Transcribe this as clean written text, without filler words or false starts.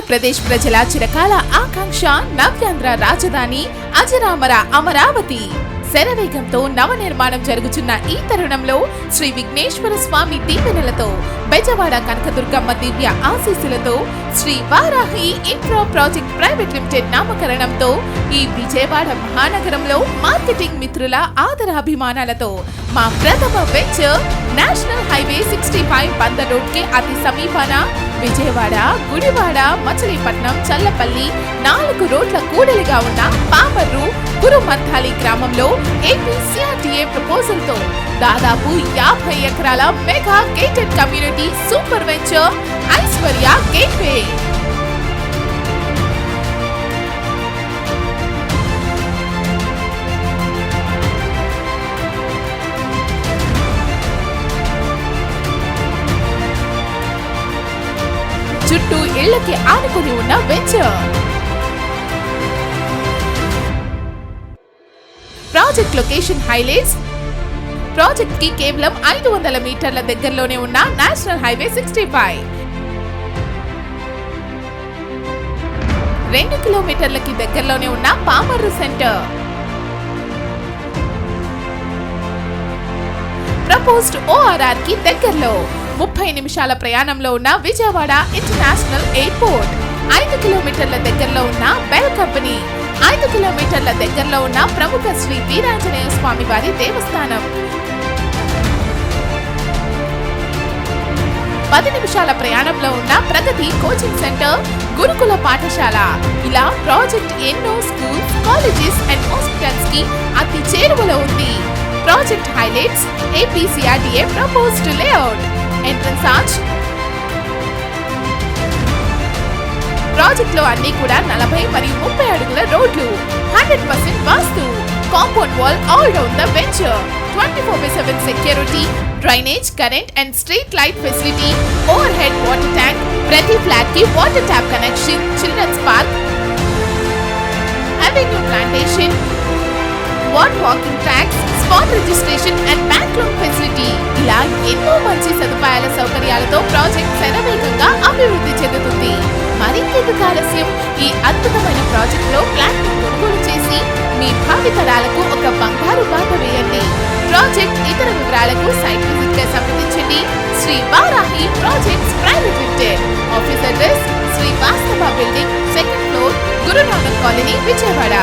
ఆంధ్రప్రదేశ్ ప్రజల చిరకాల ఆకాంక్ష నవ్యాంధ్ర రాజధాని అజరామర అమరావతి శరవేగంతో నవనిర్మాణం జరుగుతున్న ఈ తరుణంలో శ్రీ విఘ్నేశ్వర స్వామి దీవెనలతో బెజవాడ కనకదుర్గమ్మ దివ్య ఆశీస్సులతో Sri Varahi infra project private limited నామకరణంతో ఈ విజయవాడ మహానగరంలో మార్కెటింగ్ మిత్రుల ఆదరాభిమానాలతో మా ప్రథమ venture national highway 65 Bandar road కి అతి సమీపాన విజయవాడ, గుడివాడ, మచిలీపట్నం, చల్లపల్లి 4 రోడ్ల కూడలిగా ఉన్న పామర్రు గురుమర్థాలి గ్రామంలో ఏపీ సిఆర్టీఏ ప్రపోజల్ తో దాదాపు 50 ఎకరాల mega gated community super venture Aishwarya gateway. చుట్టూ ఇళ్లకి ఆనుకుని ఉన్న venture. Project location highlights. Project కి కేవలం 500 మీటర్ల దగ్గరలోనే ఉన్న నేషనల్ హైవే 65, 2 కిలోమీటర్లకి దగ్గరలోనే ఉన్న పామర్రు సెంటర్, ప్రపోజ్డ్ ORR కి దగ్గరలో 30 నిమిషాల ప్రయాణంలో ఉన్న విజయవాడ ఇంటర్నేషనల్ ఎయిర్పోర్ట్, 5 కిలోమీటర్ల దగ్గరలో ఉన్న బెల్ కంపెనీ, 5 కిలోమీటర్ల దగ్గరలో ఉన్న ప్రముఖ శ్రీ వీరాంజనేయ స్వామి వారి దేవస్థానం, 10 నిమిషాల ప్రయాణంలో ఉన్న ప్రగతి కోచింగ్ సెంటర్, గురుకుల పాఠశాల. ఇలా ప్రాజెక్ట్ ఎన్నో స్కూల్స్, కాలేజెస్ అండ్ హాస్పిటల్స్ కి అతి చేరువలో ఉంది. Project highlights. APCRDA proposed layout. Entrance arch. Project లో అన్ని కూడా 40 మరియు 30 అడుగుల రోడ్లు, 100% vastu, compound wall all down the venture, 24/7 security, drainage, current and street light facility, overhead water tank, ప్రతి ఫ్లాట్ కి water tap connection, children's park, avenue plantation, walking tracks, spot registration and bank loan facility. ఇలా ఎన్నో మంచి సదుపాయాల సౌకర్యాలతో project శరవేగంగా అభివృద్ధి చెందుతుంది. మరింకెందుకు ఆలస్యం? ఈ అద్భుతమైన ప్రాజెక్ట్ లో ఫ్లాట్ ను కొనుగోలు చేసి మీ భావి తరాలకు ఒక బంగారు బాట వేయండి. ప్రాజెక్ట్ ఇతర వివరాలకు సైట్ విజిట్ గా సంప్రదించండి. Sri Varahi projects private limited. Office address Srivastava building, 2nd floor, Guru Nanak colony, Vijayawada.